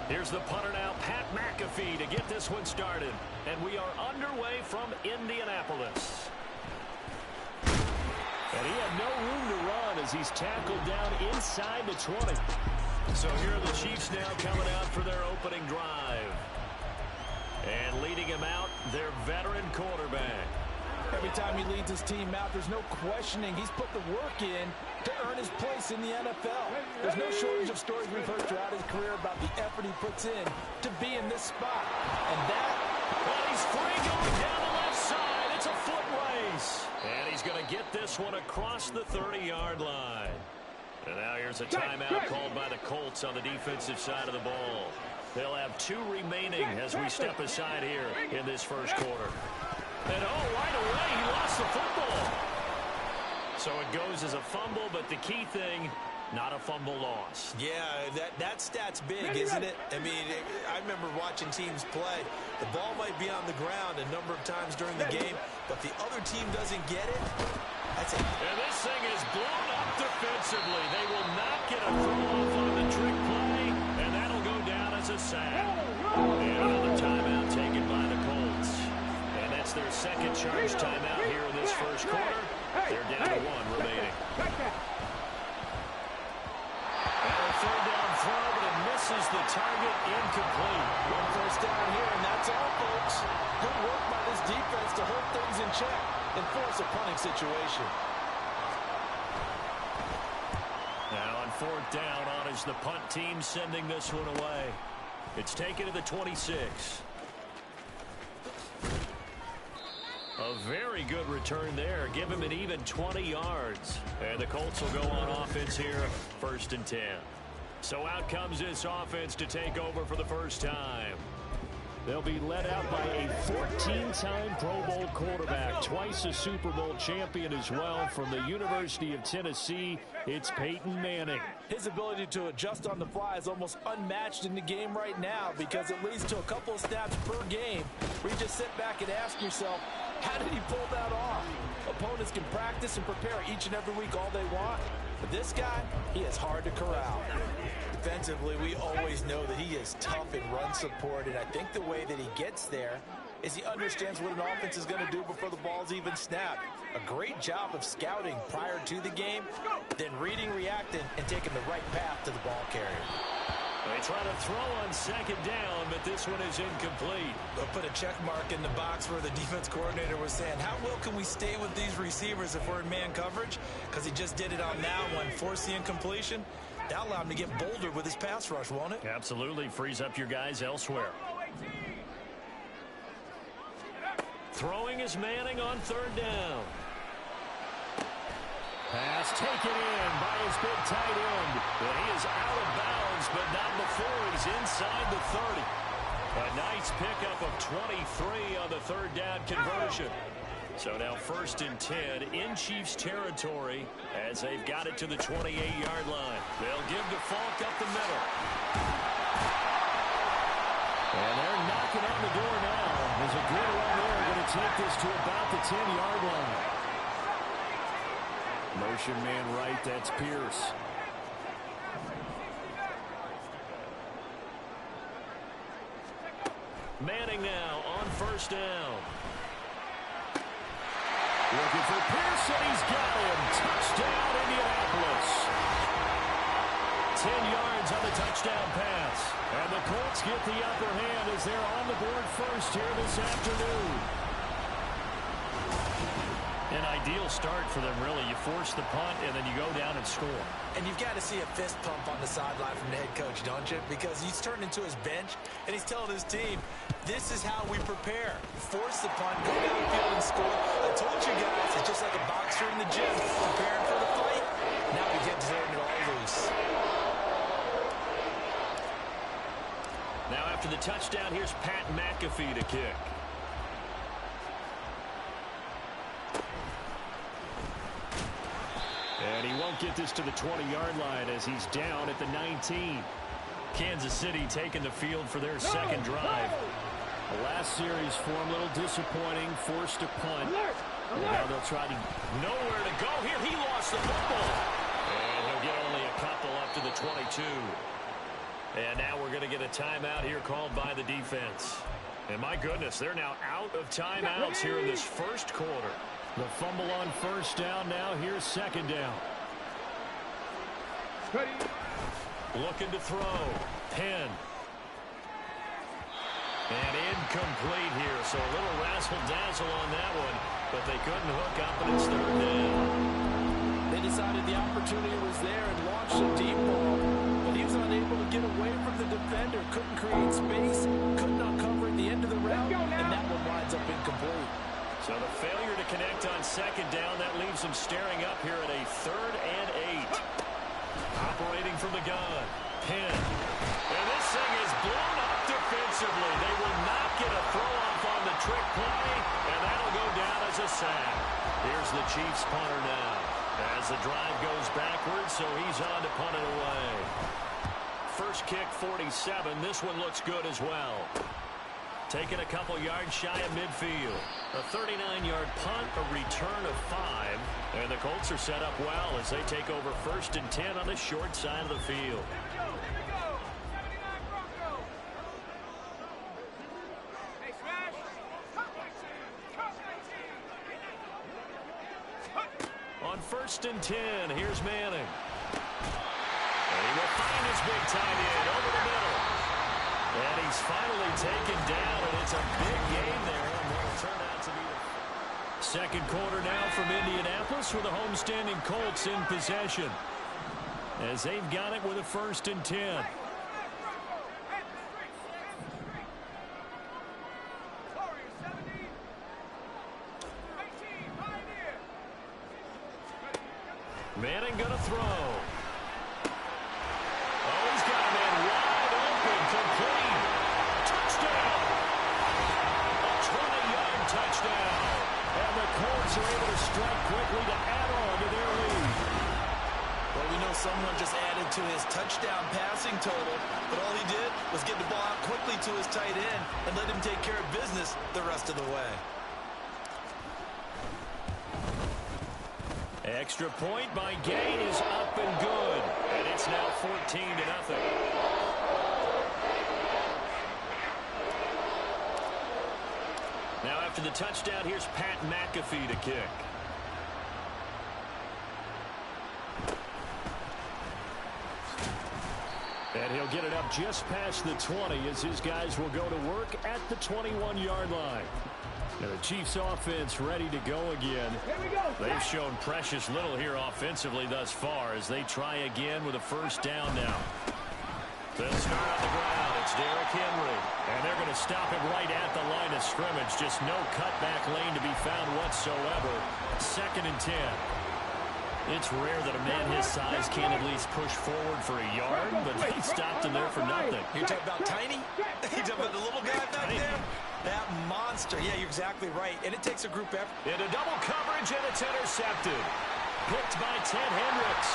Here's the punter now, Pat McAfee, to get this one started. And we are underway from Indianapolis. And he had no room to run as he's tackled down inside the 20. So here are the Chiefs now coming out for their opening drive. And leading him out, their veteran quarterback. Every time he leads his team out, there's no questioning. He's put the work in to earn his place in the NFL. There's no shortage of stories we've heard throughout his career about the effort he puts in to be in this spot. And that... Well, he's free going down the left side. It's a foot race. And he's going to get this one across the 30-yard line. And now here's a timeout called by the Colts on the defensive side of the ball. They'll have 2 remaining as we step aside here in this first quarter. And oh, right away, he lost the football. So it goes as a fumble, but the key thing, not a fumble loss. Yeah, that stat's big, isn't it? I mean, I remember watching teams play. The ball might be on the ground a number of times during the game, but the other team doesn't get it. That's it. And this thing is blown up defensively. They will not get a throw-off on the trick play, and that'll go down as a sack. And another timeout taken by the Colts. And that's their second charge timeout here in this first quarter. They're down to 1 remaining. And a third down throw, but it misses the target, incomplete. 1 first down here, and that's all, folks. Good work by this defense to hold things in check and force a punting situation. Now on 4th down, on is the punt team sending this one away. It's taken to the 26. A very good return there. Give him an even 20 yards. And the Colts will go on offense here, 1st and 10. So out comes this offense to take over for the first time. They'll be led out by a 14-time Pro Bowl quarterback, twice a Super Bowl champion as well from the University of Tennessee. It's Peyton Manning. His ability to adjust on the fly is almost unmatched in the game right now because it leads to a couple of snaps per game where you just sit back and ask yourself, how did he pull that off? Opponents can practice and prepare each and every week all they want, but this guy, he is hard to corral. Defensively, we always know that he is tough in run support, and I think the way that he gets there is he understands what an offense is going to do before the ball's even snapped. A great job of scouting prior to the game, then reading, reacting, and taking the right path to the ball carrier. They try to throw on 2nd down, but this one is incomplete. They'll put a check mark in the box where the defense coordinator was saying, how well can we stay with these receivers if we're in man coverage? Because he just did it on that one, forced the incompletion. That'll allow him to get bolder with his pass rush, won't it? Absolutely. Frees up your guys elsewhere. Throwing is Manning on 3rd down. Pass taken in by his big tight end. But he is out of bounds, but not before he's inside the 30. A nice pickup of 23 on the 3rd down conversion. So now 1st and 10 in Chiefs territory as they've got it to the 28-yard line. They'll give to Falk up the middle. And they're knocking on the door now. There's a good run there. Going to take this to about the 10-yard line. Motion man right, that's Pierce. Manning now on 1st down. Looking for Pierce, and he's got him. Touchdown, Indianapolis. 10 yards on the touchdown pass. And the Colts get the upper hand as they're on the board first here this afternoon. An ideal start for them, really. You force the punt, and then you go down and score. And you've got to see a fist pump on the sideline from the head coach, don't you? Because he's turned into his bench, and he's telling his team, this is how we prepare. Force the punt, go down the field and score. I told you guys, it's just like a boxer in the gym, preparing for the fight. Now we get turning it all loose. Now after the touchdown, here's Pat McAfee to kick. And he won't get this to the 20-yard line as he's down at the 19. Kansas City taking the field for their second drive. The last series for him, a little disappointing, forced to punt. Now they'll try to nowhere to go here. He lost the football. And he'll get only a couple up to the 22. And now we're going to get a timeout here called by the defense. And my goodness, they're now out of timeouts here in this first quarter. The fumble on first down now. Here's second down. Looking to throw. Penn. And incomplete here. So a little razzle-dazzle on that one. But they couldn't hook up, and it's third down. They decided the opportunity was there and launched a deep ball. But he was unable to get away from the defender. Couldn't create space. Couldn't uncover at the end of the route. And that one winds up incomplete. So the failure to connect on second down, that leaves them staring up here at a 3rd and 8. Operating from the gun. Penn. And this thing is blown up defensively. They will not get a throw-off on the trick play, and that'll go down as a sack. Here's the Chiefs punter now. As the drive goes backwards, so he's on to punt it away. First kick, 47. This one looks good as well. Taking a couple yards shy of midfield. A 39-yard punt, a return of 5. And the Colts are set up well as they take over 1st and 10 on the short side of the field. On 1st and 10, here's Manning. And he will find his big tight end over the middle. And he's finally taken down, and it's a big game there. And it'll turn out to be the second quarter now from Indianapolis with the homestanding Colts in possession. As they've got it with a 1st and 10. Manning gonna throw. Oh, he's got a man wide open, complete. Touchdown. A 20-yard touchdown. And the Colts are able to strike quickly to add on to their lead. Well, we know someone just added to his touchdown passing total, but all he did was get the ball out quickly to his tight end and let him take care of business the rest of the way. Extra point by Gay is up and good. And it's now 14-0. Now after the touchdown, here's Pat McAfee to kick. And he'll get it up just past the 20 as his guys will go to work at the 21-yard line. And the Chiefs offense ready to go again. They've shown precious little here offensively thus far as they try again with a 1st down now. They'll start on the ground. It's Derrick Henry. And they're going to stop him right at the line of scrimmage. Just no cutback lane to be found whatsoever. 2nd and 10. It's rare that a man his size can't at least push forward for a yard, but they stopped him there for nothing. You're talking about tiny? You're talking about the little guy back there? That monster. Yeah, you're exactly right. And it takes a group effort. Into double coverage, and it's intercepted. Picked by Ted Hendricks.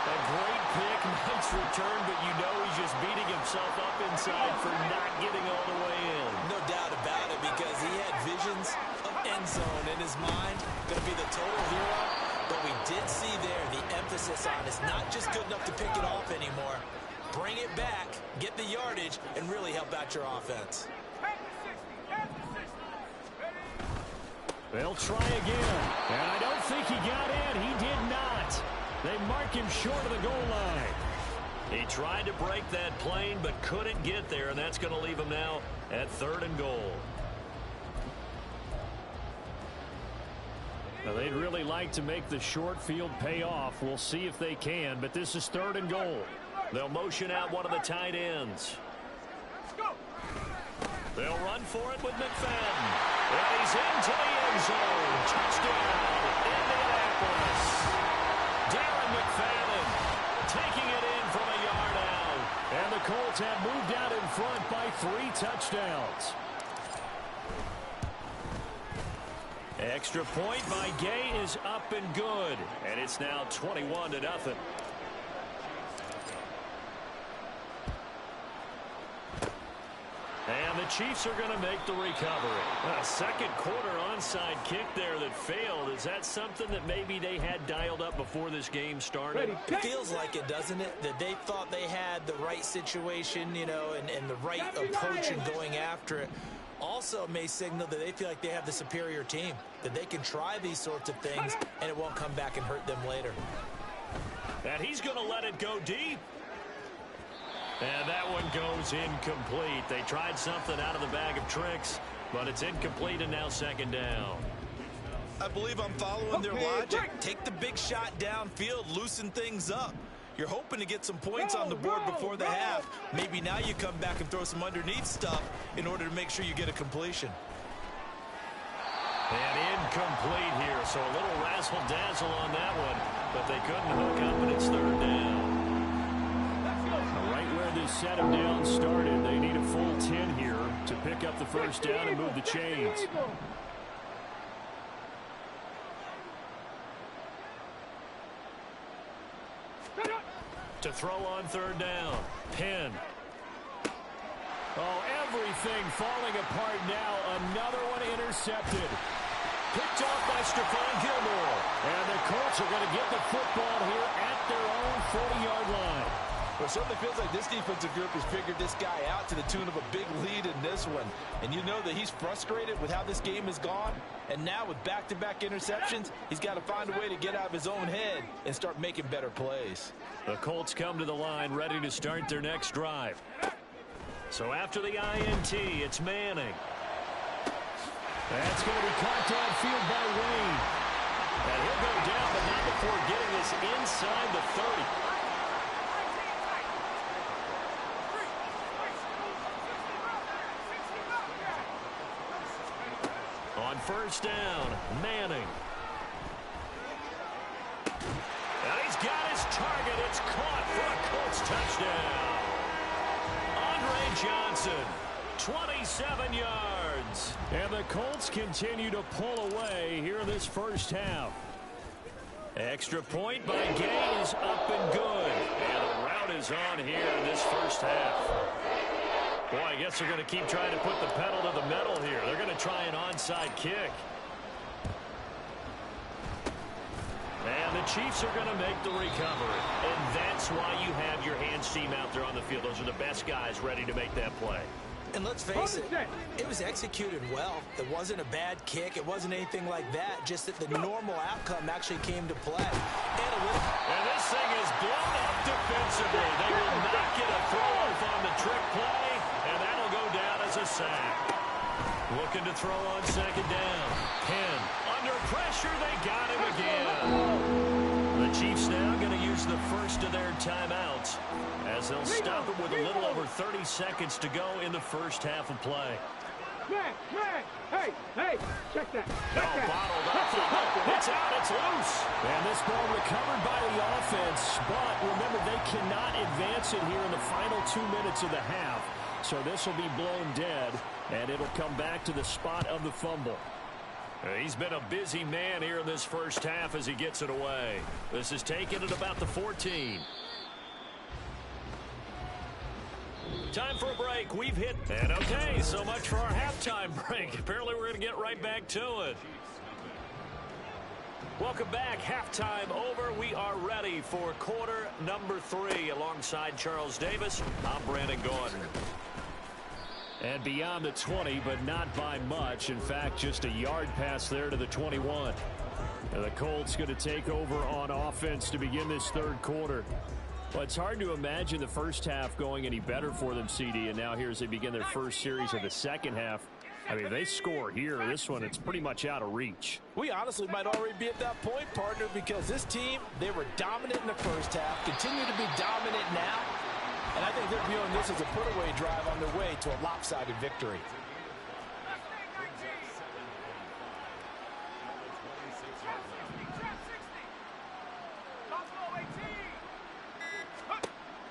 A great pick, nice return, but you know he's just beating himself up inside for not getting all the way in. No doubt about it, because he had visions of end zone in his mind. Going to be the total hero. But we did see there the emphasis on it's not just good enough to pick it off anymore. Bring it back, get the yardage, and really help out your offense. They'll try again. And I don't think he got in. He did not. They mark him short of the goal line. He tried to break that plane but couldn't get there, and that's going to leave him now at 3rd and goal. Now, they'd really like to make the short field pay off. We'll see if they can, but this is 3rd and goal. They'll motion out one of the tight ends. They'll run for it with McFadden. And he's into the end zone. Touchdown, Indianapolis. Darren McFadden taking it in from a yard out. And the Colts have moved out in front by 3 touchdowns. Extra point by Gay is up and good. And it's now 21-0. And the Chiefs are going to make the recovery. A second quarter onside kick there that failed. Is that something that maybe they had dialed up before this game started? It feels like it, doesn't it? That they thought they had the right situation, you know, and the right approach in going after it. Also may signal that they feel like they have the superior team, that they can try these sorts of things and it won't come back and hurt them later. And he's going to let it go deep. And that one goes incomplete. They tried something out of the bag of tricks, but it's incomplete and now second down. I believe I'm following their logic. Take the big shot downfield, loosen things up. You're hoping to get some points on the board before the half. Maybe now you come back and throw some underneath stuff in order to make sure you get a completion. And incomplete here, so a little razzle-dazzle on that one, but they couldn't hook up, and it's third down. Right where this set them down started, they need a full 10 here to pick up the first down and move the chains. To throw on third down. Penn. Oh, everything falling apart now. Another one intercepted. Picked off by Stephon Gilmore. And the Colts are going to get the football here at their own 40-yard line. Well, it certainly feels like this defensive group has figured this guy out to the tune of a big lead in this one. And you know that he's frustrated with how this game has gone. And now with back-to-back interceptions, he's got to find a way to get out of his own head and start making better plays. The Colts come to the line ready to start their next drive. So after the INT, it's Manning. That's going to be caught downfield by Wayne. And he'll go down, but not before getting this inside the 30. On first down, Manning. And he's got his target. It's caught for a Colts touchdown. Andre Johnson, 27 yards. And the Colts continue to pull away here in this first half. Extra point by Gay is up and good. And the route is on here in this first half. Boy, I guess they're going to keep trying to put the pedal to the metal here. They're going to try an onside kick. And the Chiefs are going to make the recovery. And that's why you have your hands team out there on the field. Those are the best guys ready to make that play. And let's face it, it was executed well. It wasn't a bad kick. It wasn't anything like that. Just that the normal outcome actually came to play. And this thing is blown up defensively. They will not get a throw-off on the trick play, and that'll go down as a sack. Looking to throw on second down. Penn under pressure. They got him again. The Chiefs now going to use the first of their timeouts as they'll stop it with a little over 30 seconds to go in the first half of play. Hey, check that. Bottled up. It's out. It's loose. And this ball recovered by the offense. But remember, they cannot advance it here in the final 2 minutes of the half. So this will be blown dead, and it'll come back to the spot of the fumble. He's been a busy man here in this first half as he gets it away. This is taken at about the 14. Time for a break. We've hit. And okay, so much for our halftime break. Apparently we're going to get right back to it. Welcome back. Halftime over. We are ready for quarter number 3 alongside Charles Davis. I'm Brandon Gordon. And beyond the 20, but not by much. In fact, just a yard pass there to the 21. And the Colts going to take over on offense to begin this third quarter. Well, it's hard to imagine the first half going any better for them, CD, and now here as they begin their first series of the second half. I mean, if they score here, this one, it's pretty much out of reach. We honestly might already be at that point, partner, because this team, they were dominant in the first half, continue to be dominant now, and I think they're viewing this as a put-away drive on their way to a lopsided victory.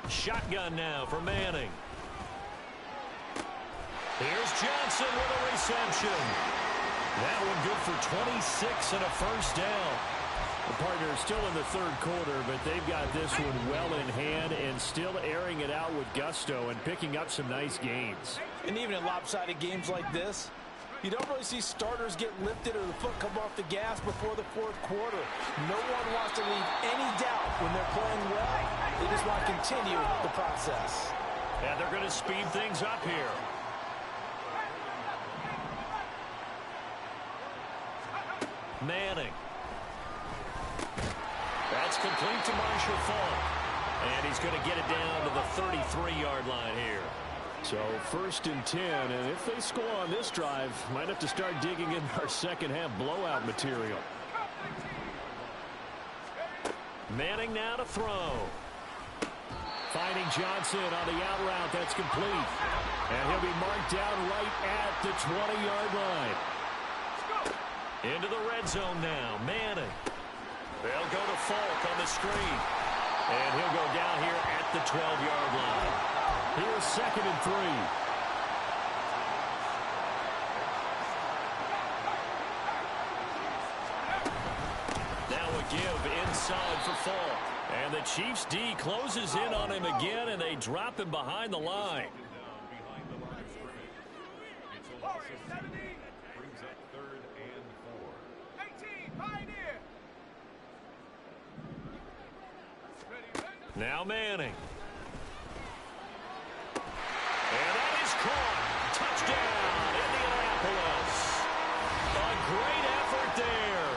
Shotgun now for Manning. Here's Johnson with a reception. That one good for 26 and a first down. The partner is still in the third quarter, but they've got this one well in hand and still airing it out with gusto and picking up some nice gains. And even in lopsided games like this, you don't really see starters get lifted or the foot come off the gas before the fourth quarter. No one wants to leave any doubt when they're playing well. They just want to continue the process. And they're going to speed things up here. Manning. That's complete to Marshall Faulk. And he's going to get it down to the 33-yard line here. So 1st and 10, and if they score on this drive, might have to start digging in our second half blowout material. Manning now to throw. Finding Johnson on the out route. That's complete. And he'll be marked down right at the 20-yard line. Into the red zone now. Manning. They'll go to Faulk on the screen. And he'll go down here at the 12-yard line. Here's 2nd and 3. Now a give inside for Faulk. And the Chiefs D closes in on him again, and they drop him behind the line. Now Manning. And that is caught. Touchdown, Indianapolis. A great effort there.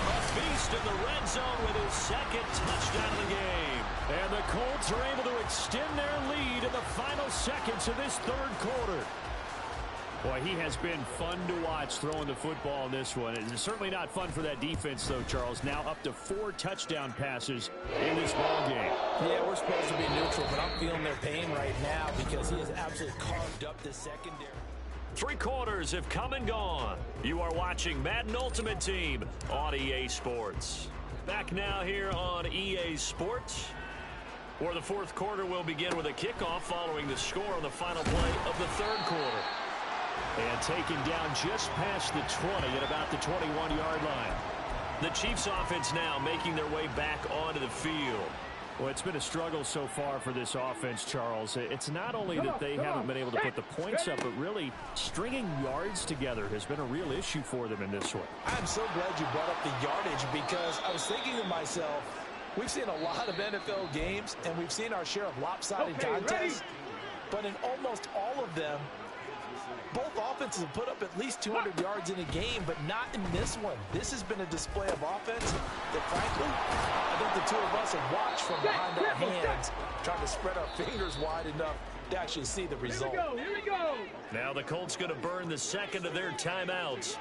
A feast in the red zone with his 2nd touchdown of the game. And the Colts are able to extend their lead in the final seconds of this third quarter. Boy, he has been fun to watch throwing the football in this one. It's certainly not fun for that defense, though, Charles. Now up to 4 touchdown passes in this ball game. Yeah, we're supposed to be neutral, but I'm feeling their pain right now because he has absolutely carved up the secondary. 3 quarters have come and gone. You are watching Madden Ultimate Team on EA Sports. Back now here on EA Sports, where the fourth quarter will begin with a kickoff following the score on the final play of the third quarter. And taken down just past the 20 at about the 21-yard line. The Chiefs offense now making their way back onto the field. Well, it's been a struggle so far for this offense, Charles. It's not only that they haven't been able to put the points up, but really stringing yards together has been a real issue for them in this one. I'm so glad you brought up the yardage because I was thinking to myself, we've seen a lot of NFL games, and we've seen our share of lopsided contests. But in almost all of them, both offenses have put up at least 200 yards in a game, but not in this one. This has been a display of offense that, frankly, I think the two of us have watched from behind our hands, trying to spread our fingers wide enough to actually see the result. Here we go. Now the Colts going to burn the second of their timeouts.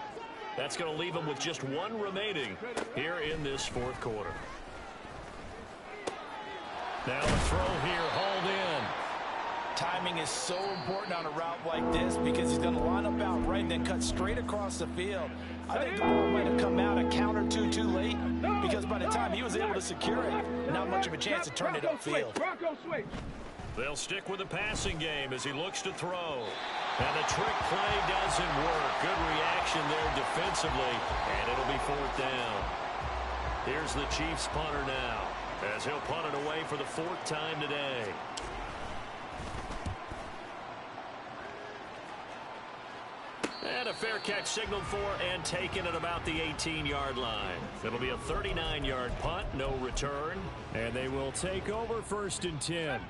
That's going to leave them with just 1 remaining here in this fourth quarter. Now a throw here, hauled in. Timing is so important on a route like this because he's going to line up out right and then cut straight across the field. I think the ball might have come out a count or two too late because by the time he was able to secure it, not much of a chance to turn it upfield. They'll stick with the passing game as he looks to throw. And the trick play doesn't work. Good reaction there defensively, and it'll be 4th down. Here's the Chiefs punter now as he'll punt it away for the 4th time today. And a fair catch signaled for and taken at about the 18-yard line. It'll be a 39-yard punt, no return. And they will take over 1st and 10.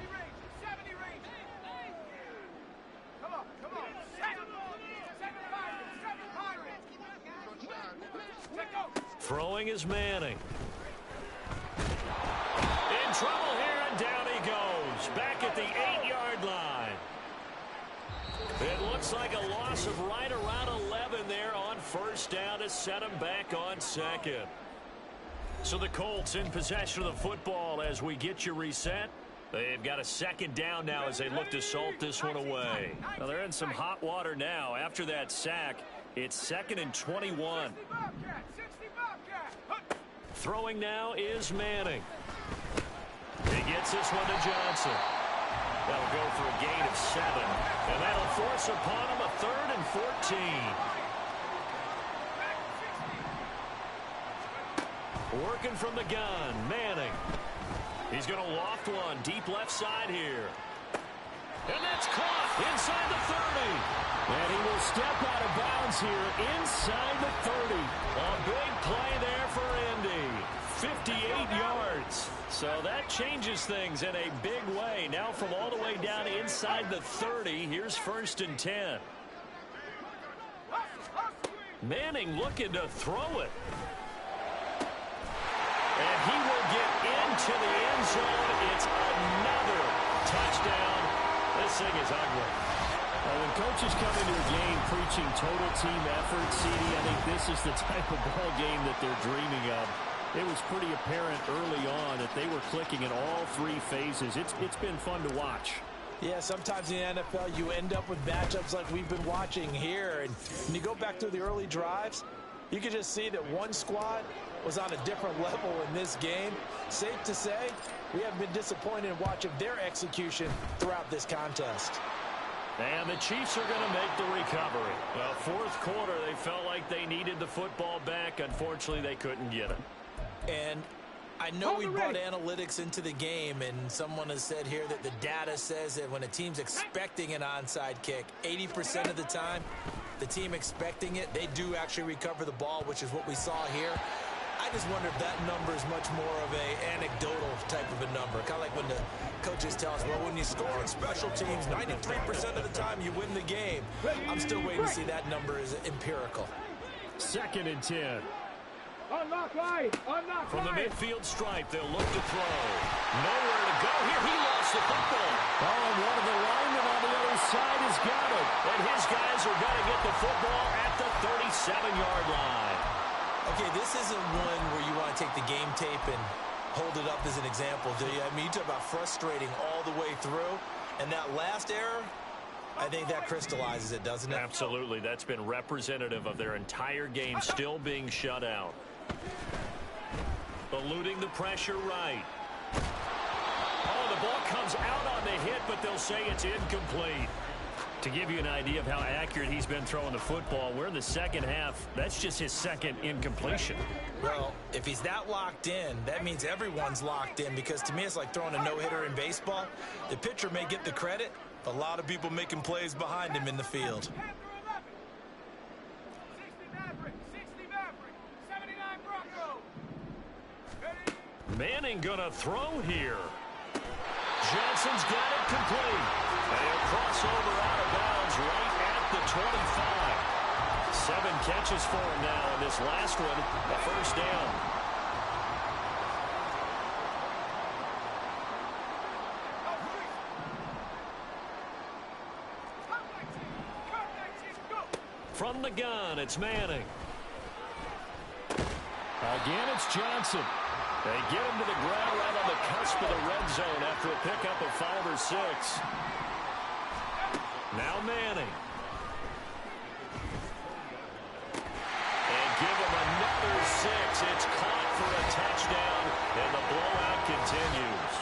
Throwing is Manning. In trouble here, and down he goes. Back at the 8-yard line. It looks like a loss of right around 11 there on 1st down to set him back on 2nd. So the Colts in possession of the football as we get you reset. They've got a 2nd down now as they look to salt this one away. Well, they're in some hot water now. After that sack, it's 2nd and 21. Throwing now is Manning. He gets this one to Johnson. That'll go for a gain of 7. And that'll force upon him a 3rd and 14. Working from the gun, Manning. He's going to loft one deep left side here. And that's caught inside the 30. And he will step out of bounds here inside the 30. A big play there for Indy. 58 yards. So that changes things in a big way. Now from all the way down inside the 30, here's 1st and 10. Manning looking to throw it. And he will get into the end zone. It's another touchdown. This thing is ugly. When coaches come into a game preaching total team effort, CD, I think this is the type of ball game that they're dreaming of. It was pretty apparent early on that they were clicking in all 3 phases. It's been fun to watch. Yeah, sometimes in the NFL you end up with matchups like we've been watching here. And when you go back through the early drives, you can just see that one squad was on a different level in this game. Safe to say, we have been disappointed in watching their execution throughout this contest. And the Chiefs are going to make the recovery. Well, 4th quarter, they felt like they needed the football back. Unfortunately, they couldn't get it. And I know we brought analytics into the game, and someone has said here that the data says that when a team's expecting an onside kick, 80% of the time, the team expecting it, they do actually recover the ball, which is what we saw here. I just wonder if that number is much more of a anecdotal type of a number. Kind of like when the coaches tell us, well, when you score on special teams, 93% of the time you win the game. I'm still waiting to see that number is empirical. 2nd and 10. Unlock line! Unlock From the line! midfield stripe, they'll look to throw. Nowhere to go here. He lost the football. Oh, and one of the linemen on the other side has got it. And his guys are going to get the football at the 37-yard line. Okay, this isn't one where you want to take the game tape and hold it up as an example, do you? I mean, you talk about frustrating all the way through. And that last error, I think that crystallizes it, doesn't it? Absolutely. That's been representative of their entire game still being shut out. Eluding the pressure right. Oh, the ball comes out on the hit, but they'll say it's incomplete. To give you an idea of how accurate he's been throwing the football, we're in the second half. That's just his 2nd incompletion. Well, if he's that locked in, that means everyone's locked in, because to me it's like throwing a no-hitter in baseball. The pitcher may get the credit, a lot of people making plays behind him in the field. 60 Maverick, 60 Maverick, 79 Bronco. Manning gonna throw here. Johnson's got it complete. And he'll cross over out of bounds right at the 25. 7 catches for him now, and this last one, a 1st down. From the gun, it's Manning. Again, it's Johnson. They get him to the ground right on the cusp of the red zone after a pickup of 5 or 6. Now Manning. And give him another 6. It's caught for a touchdown, and the blowout continues.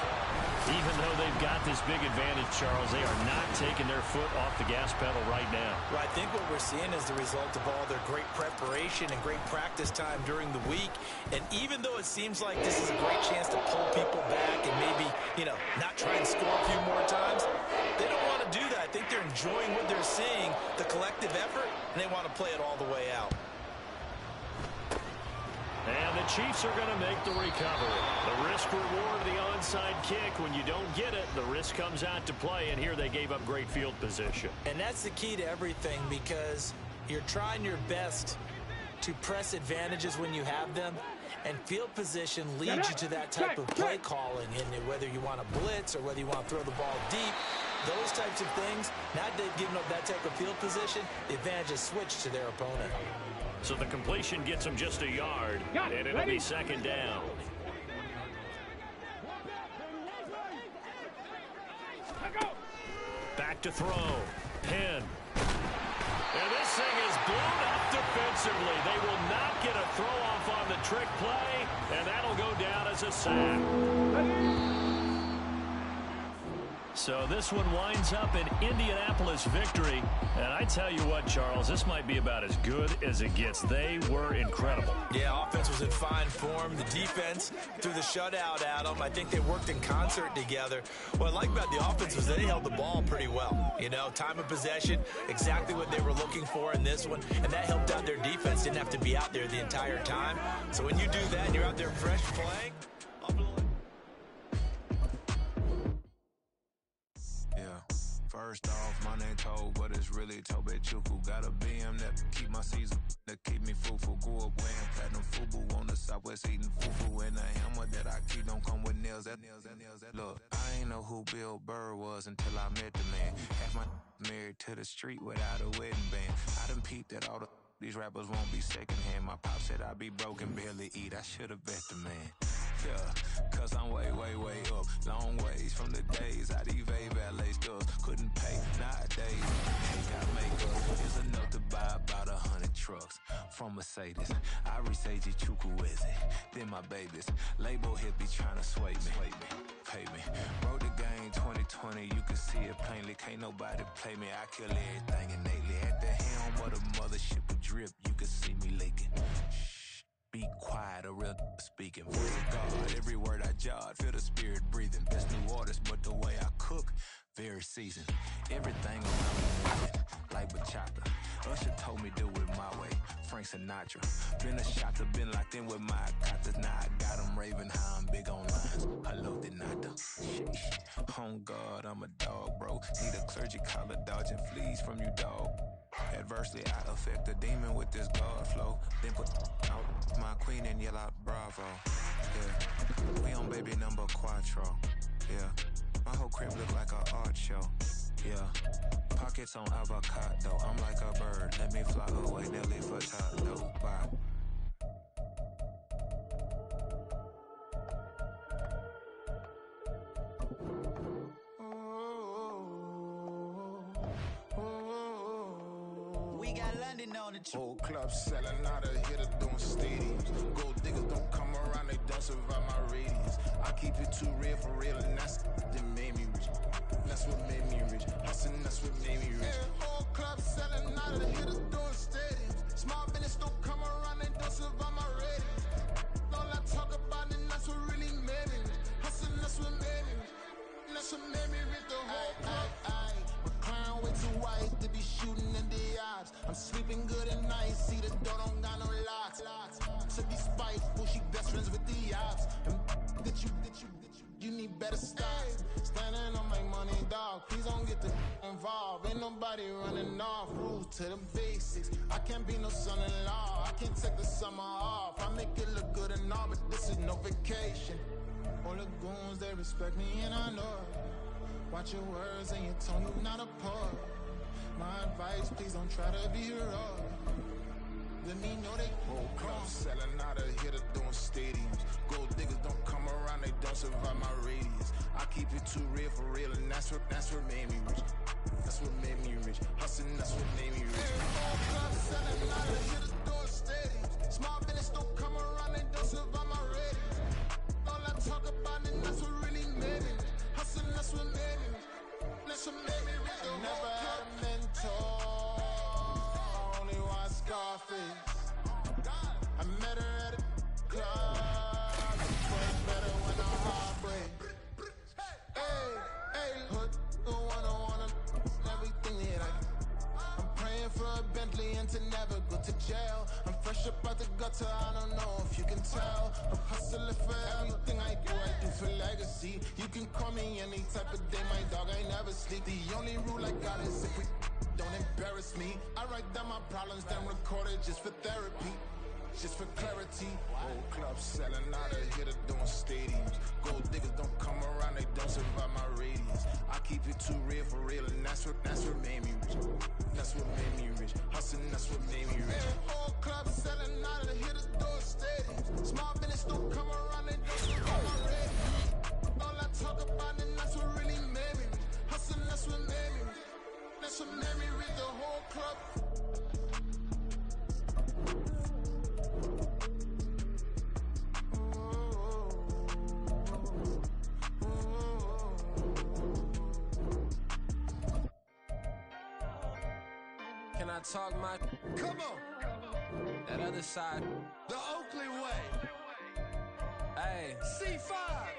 Even though they've got this big advantage, Charles, they are not taking their foot off the gas pedal right now. Well, I think what we're seeing is the result of all their great preparation and great practice time during the week. And even though it seems like this is a great chance to pull people back and maybe, not try and score a few more times, they don't want to do that. I think they're enjoying what they're seeing, the collective effort, and they want to play it all the way out. And the Chiefs are going to make the recovery. The risk-reward of the onside kick. When you don't get it, the risk comes out to play, and here they gave up great field position. And that's the key to everything, because you're trying your best to press advantages when you have them, and field position leads you to that type of play calling. And whether you want to blitz or whether you want to throw the ball deep, those types of things, now that they've given up that type of field position, the advantage is switched to their opponent. So the completion gets him just a yard, and it'll be 2nd down. Back to throw. Penn. And this thing is blown up defensively. They will not get a throw-off on the trick play, and that'll go down as a sack. So this one winds up an Indianapolis victory. And I tell you what, Charles, this might be about as good as it gets. They were incredible. Yeah, offense was in fine form. The defense threw the shutout at them. I think they worked in concert together. What I like about the offense was they held the ball pretty well. You know, time of possession, exactly what they were looking for in this one. And that helped out their defense. Didn't have to be out there the entire time. So when you do that and you're out there fresh playing, first off, my name Toe, but it's really Tobe Chuku. Got a BM that keep my season, that keep me fruitful. Grew up wearing platinum FUBU on the Southwest eating fufu. And the hammer that I keep don't come with nails. Look, I ain't know who Bill Burr was until I met the man. Half my married to the street without a wedding band. I done peeped that all these rappers won't be secondhand. My pop said I'd be broken, barely eat. I should've bet the man. Yeah, cause I'm way, way, way up. Long ways from the days I evade valet stores. Couldn't pay nowadays. Ain't got makeup. Here's a note to buy about 100 trucks from Mercedes. I resage Chukwueze, then my babies. Label hippie trying to sway me. Pay me. Wrote the game 2020, you can see it plainly. Can't nobody play me. I kill everything innately. At the helm of the mothership would drip, you can see me leaking. Be quiet, a real speaking. Voice of God, every word I jot, feel the spirit breathing. Best new artist, but the way I cook, very seasoned. Everything around me, like bachata. Usher told me do it my way. Frank Sinatra. Been a shotter, been locked in with my cotters. Now I got them raving how I'm big on lines. Hello, did not do. On God, I'm a dog, bro. Need a clergy collar, dodging fleas from you, dog. Adversely, I affect the demon with this God flow. Then put out my queen and yell out bravo. Yeah, we on baby number quattro. Yeah, my whole crib look like an art show. Yeah, pockets on avocado. I'm like a bird, let me fly away, Nelly Furtado. Bye. Whole club selling out of hitters doing stadiums. Gold diggers don't come around, they don't survive my radius. I keep it too real for real, and that's that made me rich. That's what made me rich. Hustling, that's what made me rich. Yeah, whole club selling out of hitters doing stadiums. Small business don't come around, they don't survive my radius. All I talk about, and that's what really made me rich. Hustling, that's what made me rich. That's what made me rich. The whole club. McLaren way too white to be shooting in the odds. I'm sleeping good at night, see the door don't got no locks. To be spiteful, she best friends with the odds. And that you need better stop. Standing on my money, dog. Please don't get the involved. Ain't nobody running off. Rules to the basics. I can't be no son-in-law. I can't take the summer off. I make it look good and all, but this is no vacation. All the goons, they respect me and I know it. Watch your words and your tone, you not a poet. My advice, please don't try to be heroic. Let me know they whole club selling out of hitters doing stadiums. Gold diggers don't come around, they don't survive my radius. I keep it too real for real, and that's what made me rich. That's what made me rich. Hustling, that's what made me rich. Whole club selling out of hitters doing stadiums. Small business don't come around, they don't survive my radius. All I talk about, and that's what really made me rich. Hustling, that's what made me rich. That's what made me rich. I never had a mentor. I only watch Scarface. I met her at a club. It's better when I heartbreak. Hey, hood, the one everything that I'm praying for a Bentley and to never go to jail. I'm fresh up out the gutter, I don't know if you can tell. I'm hustling for everything I do for legacy. You can call me any type of day, my dog, I never sleep. The only rule I got is if we don't embarrass me. I write down my problems, then record it just for therapy. Just for clarity, whole club selling out of hitters doing stadiums. Gold diggers don't come around, they don't survive my radius. I keep it too real for real, and that's what made me rich. That's what made me rich. Hustling, that's what made me rich. Yeah, whole club selling out of hitters doing stadiums. Small business don't come around, they don't survive my radius. All I talk about, and that's what really made me rich. Hustling, that's what made me rich. That's what made me rich. The whole club. Can I talk my... Come on. That other side. The Oakley way. Hey. C5.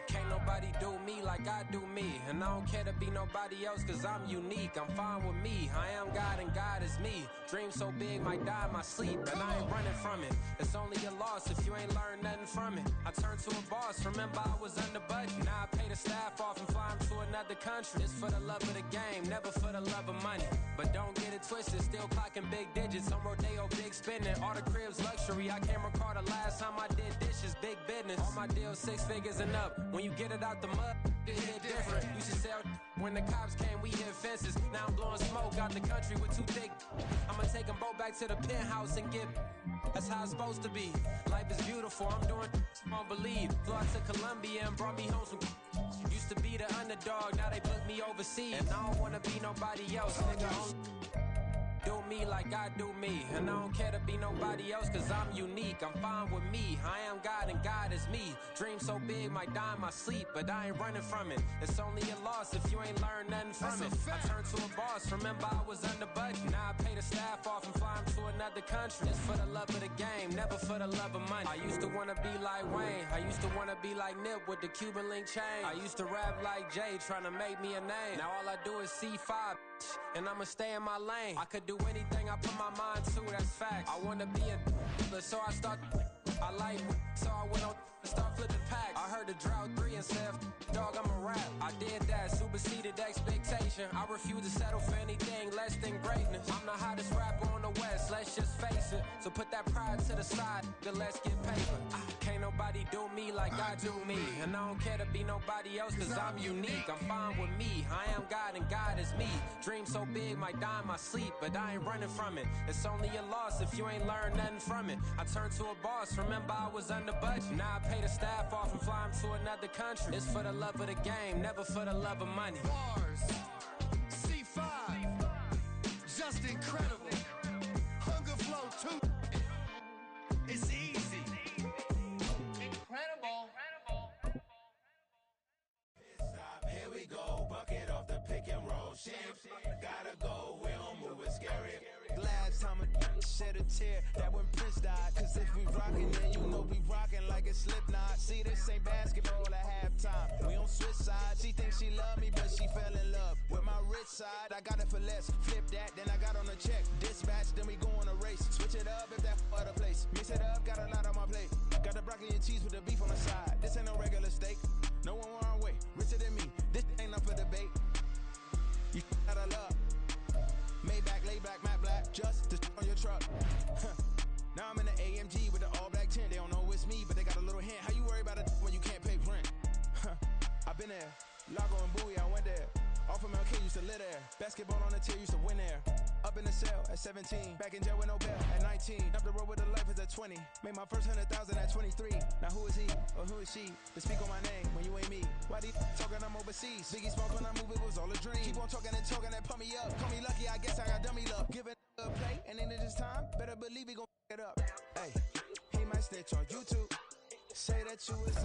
Can't nobody do me like I do me. And I don't care to be nobody else cause I'm unique. I'm fine with me. I am God and God is me. Dream so big might die in my sleep. And I ain't running from it. It's only a loss if you ain't learned nothing from it. I turned to a boss. Remember I was under budget. Now I pay the staff off and fly them to another country. It's for the love of the game, never for the love of money. But don't get it twisted. Still clocking big digits. On Rodeo, big spending. All the cribs luxury. I can't recall the last time I did dishes. Big business. All my deals 6 figures and up. When you get it out the mud, it hit different. Used to sell when the cops came, we hit fences. Now I'm blowing smoke out the country with 2 thick. I'ma take them both back to the penthouse and get. That's how it's supposed to be. Life is beautiful, I'm doing I don't believe. Flew out to Colombia and brought me home some. Used to be the underdog, now they put me overseas. And I don't wanna be nobody else, nigga. Do me like I do me. And I don't care to be nobody else cause I'm unique. I'm fine with me. I am God and God is me. Dream so big might die in my sleep, but I ain't running from it. It's only a loss if you ain't learned nothing from it. I turned to a boss. Remember I was under budget. Now I pay the staff off and fly them to another country. It's for the love of the game, never for the love of money. I used to wanna be like Wayne. I used to wanna be like Nip with the Cuban link chain. I used to rap like Jay, trying to make me a name. Now all I do is C5, and I'ma stay in my lane. I could do anything I put my mind to, that's facts. I wanna be a so I start. I like so I went on start flipping packs. I heard the drought 3 and said, dog, I'm a rap. I did that, superseded expectation. I refuse to settle for anything less than greatness. I'm the hottest rapper on the West, let's just face it. So put that pride to the side, then let's get paper. Can't nobody do me like I do me. And I don't care to be nobody else cause I'm unique. I'm fine with me. I am God and God is me. Dream so big might die in my sleep, but I ain't running from it. It's only a loss if you ain't learned nothing from it. I turned to a boss. Remember I was under budget. Now I pay the staff off and fly them to another country. It's for the love of the game, never for the love of money. Bars. C5. Just incredible. Hunger flow 2. It's easy. Incredible. Here we go, bucket off the pick and roll. Shit, gotta go, we don't move it scary. Last time a shed a tear, that when Prince died. Cause if we rockin', then you know we rockin' like a Slipknot. See, this ain't basketball at halftime. We on switch sides. She thinks she love me, but she fell in love with my rich side. I got it for less. Flip that, then I got on a check. Dispatch, then we go on a race. Switch it up if that other place. Mix it up, got a lot on my plate. Got the broccoli and cheese with the beef on the side. This ain't no regular steak. No one wrong way, richer than me. This ain't up for debate. You out of luck. Maybach, lay black, matte black, just to on your truck. Now I'm in the AMG with the all black tint. They don't know it's me, but they got a little hint. How you worry about it when you can't pay rent? I've been there. Lago and Bowie, I went there. Off of MLK, used to live there. Basketball on the tier, used to win there. Up in the cell at 17. Back in jail with no bail at 19. Up the road with the life is at 20. Made my first 100,000 at 23. Now who is he or who is she to speak on my name when you ain't me? Why these talking I'm overseas? Biggie Smalls when I move it was all a dream. Keep on talking and pump me up. Call me lucky, I guess I got dummy luck. Give it a play and then this time, better believe he gon' it up. Hey, he might snitch on YouTube. Say that you was.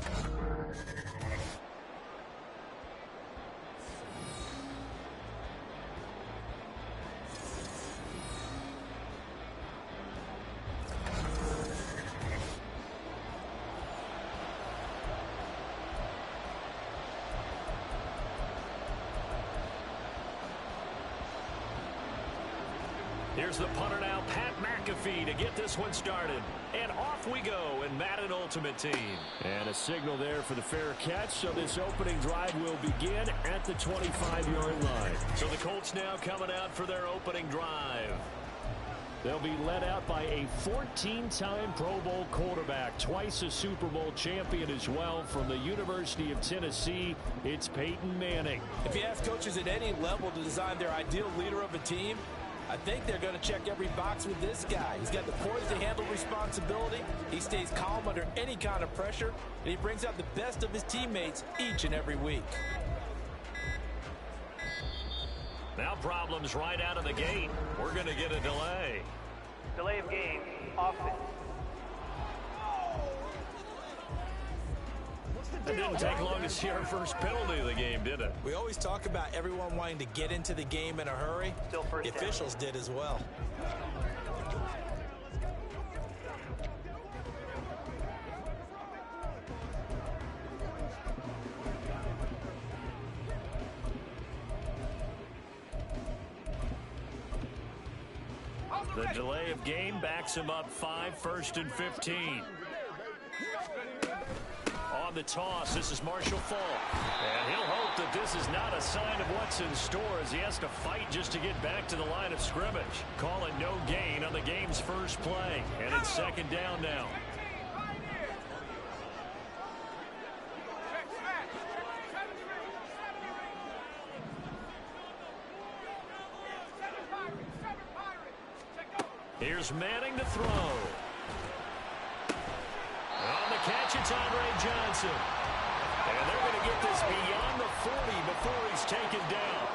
Here's the punter now, Pat McAfee, to get this one started. And off we go in Madden Ultimate Team. And a signal there for the fair catch, so this opening drive will begin at the 25-yard line. So the Colts now coming out for their opening drive. They'll be led out by a 14-time Pro Bowl quarterback, twice a Super Bowl champion as well from the University of Tennessee. It's Peyton Manning. If you ask coaches at any level to design their ideal leader of a team, I think they're going to check every box with this guy. He's got the poise to handle responsibility. He stays calm under any kind of pressure, and he brings out the best of his teammates each and every week. Now problems right out of the gate. We're going to get a delay. Delay of game. Offense. It didn't take long to see our first penalty of the game, did it? We always talk about everyone wanting to get into the game in a hurry. The officials did as well. The delay of game backs him up 5, 1st and 15. On the toss, this is Marshall Faulk. And he'll hope that this is not a sign of what's in store as he has to fight just to get back to the line of scrimmage. Call it no gain on the game's first play. And it's 2nd down now. Here's Manning to throw. On the catch, it's Andre Johnson. And they're going to get this beyond the 40 before he's taken down.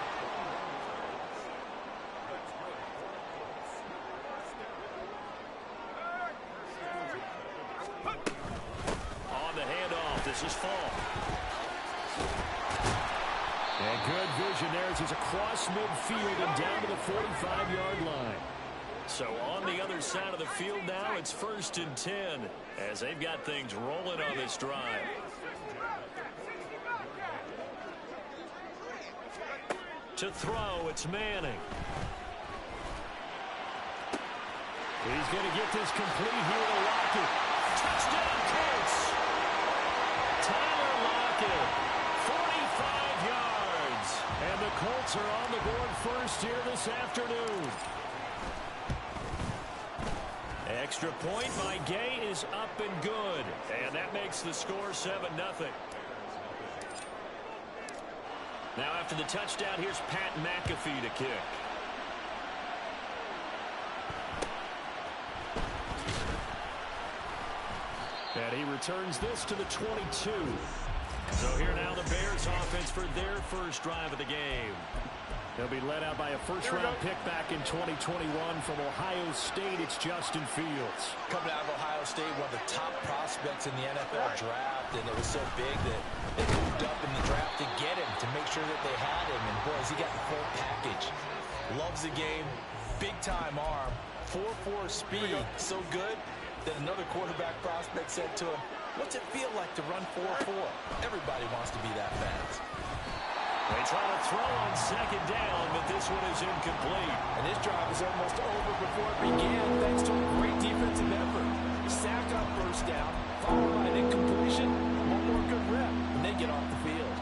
On the handoff, this is Faulk. And good vision there as he's across midfield and down to the 45-yard line. So on the other side of the field now, it's 1st and 10 as they've got things rolling on this drive. To throw, it's Manning. He's going to get this complete here to Lockett. Touchdown, Colts! Tyler Lockett, 45 yards. And the Colts are on the board first here this afternoon. Extra point by Gay is up and good. And that makes the score 7-0. Now after the touchdown, here's Pat McAfee to kick. And he returns this to the 22. So here now the Bears offense for their first drive of the game. They'll be led out by a first-round pick back in 2021 from Ohio State. It's Justin Fields. Coming out of Ohio State, one of the top prospects in the NFL draft, and it was so big that they moved up in the draft to get him, to make sure that they had him. And, boys, he got the full package. Loves the game, big-time arm, 4.4 speed, so good that another quarterback prospect said to him, "What's it feel like to run 4.4? Everybody wants to be that fast." They try to throw on 2nd down, but this one is incomplete. And this drive is almost over before it began, thanks to a great defensive effort. Sack on 1st down, followed by an incompletion, one more good rep, and they get off the field.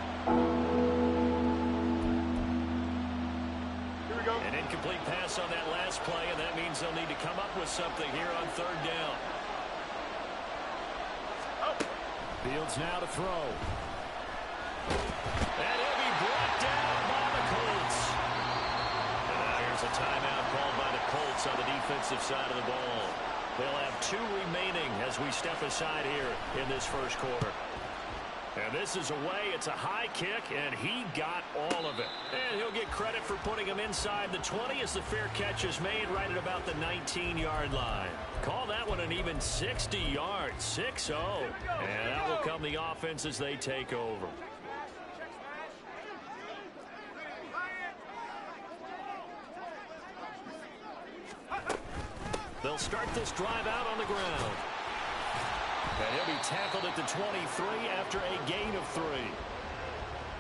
Here we go. An incomplete pass on that last play, and that means they'll need to come up with something here on 3rd down. Fields now to throw. And he'll be brought down by the Colts. And now here's a timeout called by the Colts on the defensive side of the ball. They'll have 2 remaining as we step aside here in this first quarter. And this is away. It's a high kick, and he got all of it. And he'll get credit for putting him inside the 20 as the fair catch is made right at about the 19-yard line. Call that one an even 60 yards, 6-0. And that will come the offense as they take over. They'll start this drive out on the ground. And he'll be tackled at the 23 after a gain of 3.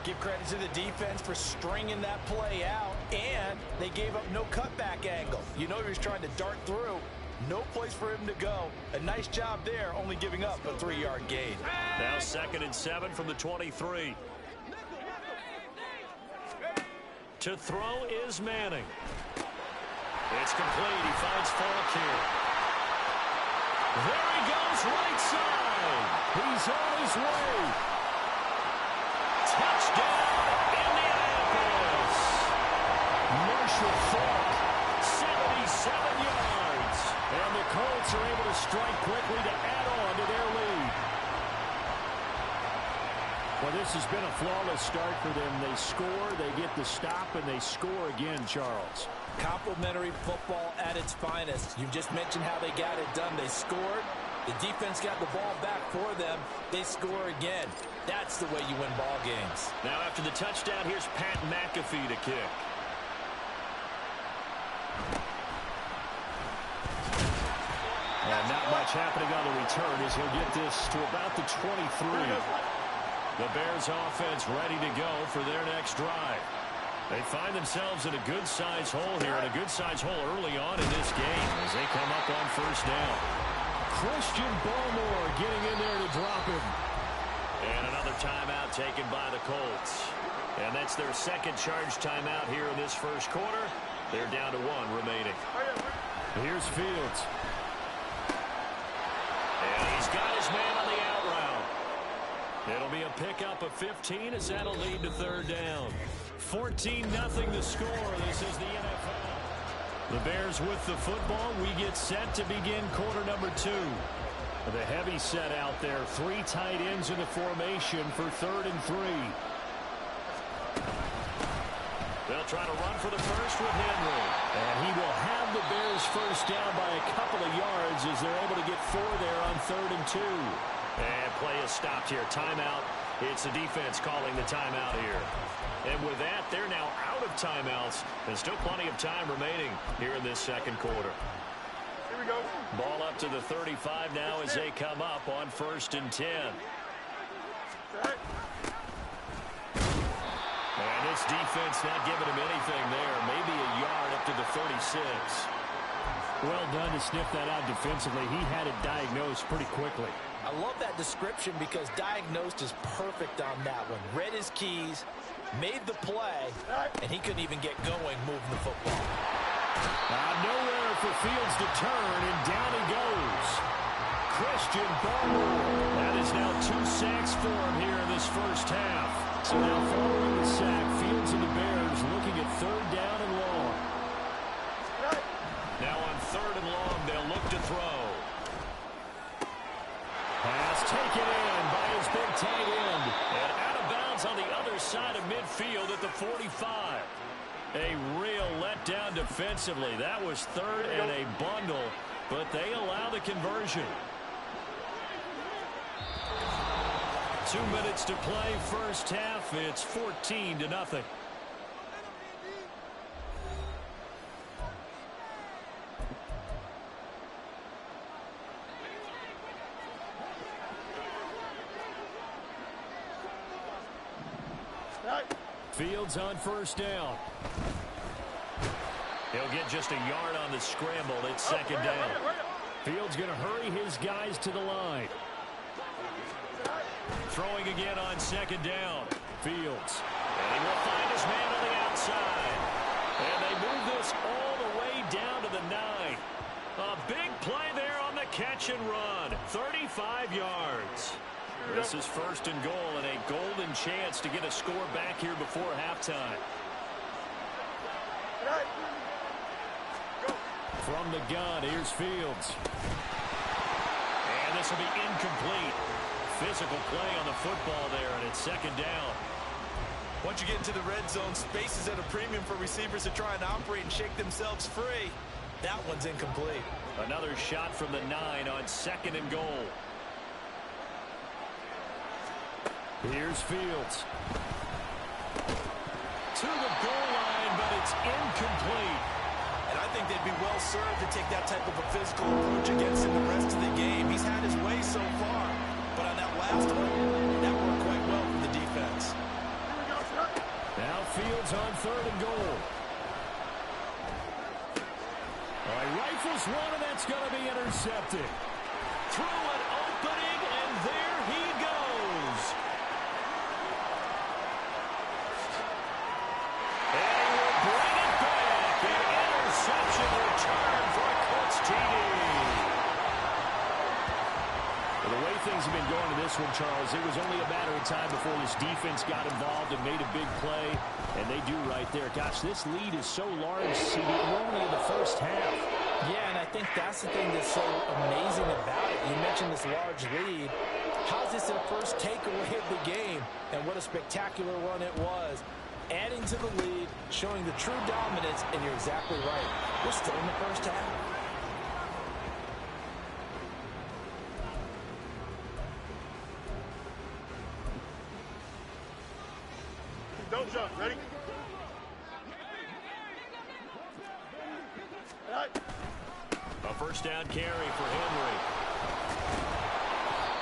Give credit to the defense for stringing that play out, and they gave up no cutback angle. You know he was trying to dart through. No place for him to go. A nice job there, only giving up a 3-yard gain. Now 2nd and 7 from the 23. To throw is Manning. It's complete. He finds Faulk here. There he goes, right side. He's on his way. Touchdown, Indianapolis. Marshall Faulk, 77 yards. And the Colts are able to strike quickly to add on to their lead. Well, this has been a flawless start for them. They score, they get the stop, and they score again, Charles. Complimentary football at its finest. You just mentioned how they got it done. They scored, The defense got the ball back for them. They score again. That's the way you win ball games. Now after the touchdown, here's Pat McAfee to kick. And not much happening on the return as he'll get this to about the 23. The Bears offense ready to go for their next drive. They find themselves in a good-sized hole here, and a good-sized hole early on in this game as they come up on first down. Christian Barmore getting in there to drop him. And another timeout taken by the Colts. And that's their second charge timeout here in this first quarter. They're down to 1 remaining. Here's Fields. And he's got his man on the out route. It'll be a pickup of 15 as that'll lead to third down. 14-0 the score. This is the NFL. The Bears with the football. We get set to begin quarter number 2. The heavy set out there. 3 tight ends in the formation for 3rd and 3. They'll try to run for the first with Henry. And he will have the Bears first down by a couple of yards as they're able to get 4 there on 3rd and 2. And play is stopped here. Timeout. It's the defense calling the timeout here. And with that, they're now out of timeouts. And still plenty of time remaining here in this second quarter. Here we go. Ball up to the 35 now as they come up on 1st and 10. And this defense not giving him anything there. Maybe a yard up to the 36. Well done to sniff that out defensively. He had it diagnosed pretty quickly. I love that description because diagnosed is perfect on that one. Read his keys, made the play, and he couldn't even get going moving the football. Nowhere for Fields to turn, and down he goes. Christian Barmore. That is now 2 sacks for him here in this first half. So now following the sack, Fields and the Bears looking at 3rd down and long. Now on 3rd and long, they'll look to throw. Pass taken in by his big tight end. And out of bounds on the other side of midfield at the 45. A real letdown defensively. That was 3rd and a bundle, but they allow the conversion. 2 minutes to play first half. It's 14-0. Fields on first down. He'll get just a yard on the scramble. It's 2nd down. Fields going to hurry his guys to the line. Throwing again on 2nd down. Fields. And he will find his man on the outside. And they move this all the way down to the 9. A big play there on the catch and run. 35 yards. This is 1st and goal and a golden chance to get a score back here before halftime. From the gun, here's Fields. And this will be incomplete. Physical play on the football there, and it's 2nd down. Once you get into the red zone, space is at a premium for receivers to try and operate and shake themselves free. That one's incomplete. Another shot from the 9 on 2nd and goal. Here's Fields. To the goal line, but it's incomplete. And I think they'd be well served to take that type of a physical approach against him the rest of the game. He's had his way so far. But on that last one, that worked quite well for the defense. Now Fields on 3rd and goal. All right, rifles one, and that's going to be intercepted. Through an opening, and there he goes. And he will bring it back. An interception return for a Colts TD. Well, the way things have been going in this one, Charles, it was only a matter of time before this defense got involved and made a big play, and they do right there. Gosh, this lead is so large, CD, only in the first half. Yeah, and I think that's the thing that's so amazing about it. You mentioned this large lead. How's this their first takeaway of the game? And what a spectacular run it was. Adding to the lead, showing the true dominance, and you're exactly right. We're still in the first half. jump. Ready? A first down carry for Henry.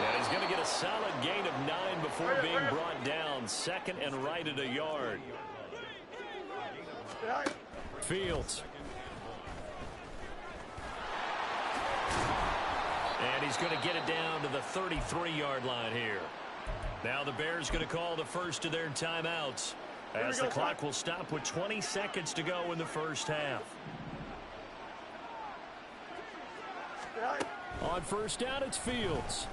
And he's going to get a solid gain of 9 before being brought down. Second and right at a yard. Fields. And he's going to get it down to the 33-yard line here. Now the Bears going to call the first of their timeouts as the clock will stop with 20 seconds to go in the first half. On first down, it's Fields.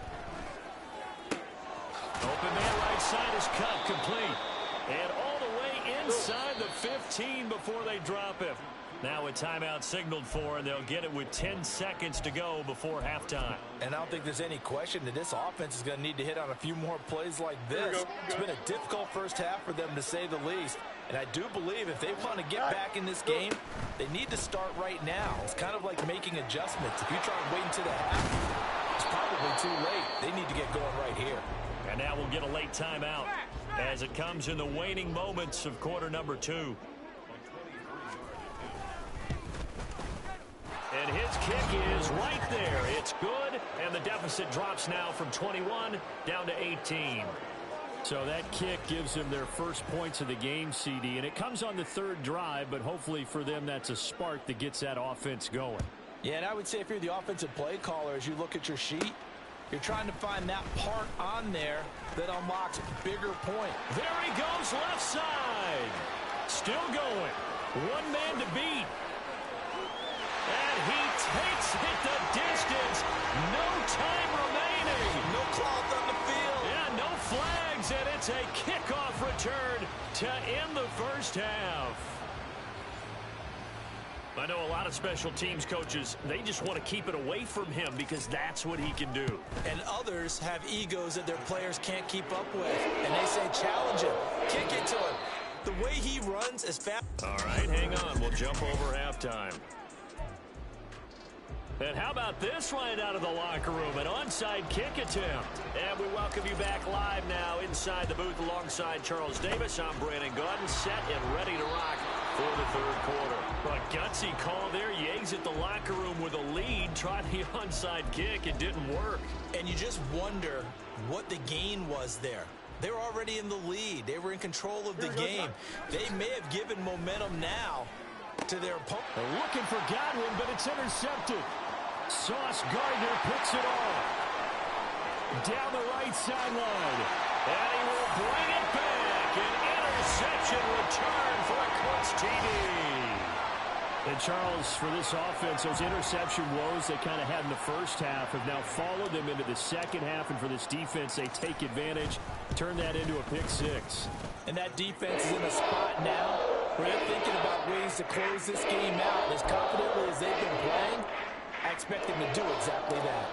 Open man right side is cut complete. And all the way inside the 15 before they drop him. Now a timeout signaled for, and they'll get it with 10 seconds to go before halftime. And I don't think there's any question that this offense is going to need to hit on a few more plays like this. It's been a difficult first half for them, to say the least. And I do believe if they want to get back in this game, they need to start right now. It's kind of like making adjustments. If you try and wait until the half, it's probably too late. They need to get going right here. And now we'll get a late timeout as it comes in the waning moments of quarter number 2. And his kick is right there. It's good, and the deficit drops now from 21 down to 18. So that kick gives them their first points of the game, CD, and it comes on the third drive, but hopefully for them that's a spark that gets that offense going. Yeah, and I would say if you're the offensive play caller, as you look at your sheet, you're trying to find that part on there that unlocks bigger point. There he goes left side. Still going. One man to beat. And he takes it the distance. No time remaining. No cloth on the field. Yeah, no flags, and it's a kickoff return to end the first half. I know a lot of special teams coaches, they just want to keep it away from him because that's what he can do. And others have egos that their players can't keep up with. And they say, challenge him. Kick it to him. The way he runs is fast. All right, hang on. We'll jump over halftime. And how about this right out of the locker room? An onside kick attempt. And we welcome you back live now inside the booth alongside Charles Davis. I'm Brandon Gaudin, set and ready to rock for the third quarter. A gutsy call there. You exit the locker room with a lead. Tried the onside kick. It didn't work. And you just wonder what the gain was there. They were already in the lead. They were in control of the game. They may have given momentum now to their opponent. They're looking for Godwin, but it's intercepted. Sauce Gardner picks it off. Down the right sideline. And he will bring it back. An interception return for a Colts TD. And Charles, for this offense, those interception woes they kind of had in the first half have now followed them into the second half. And for this defense, they take advantage, turn that into a pick six. And that defense is in a spot now where they're thinking about ways to close this game out. And as confidently as they've been playing, I expect them to do exactly that.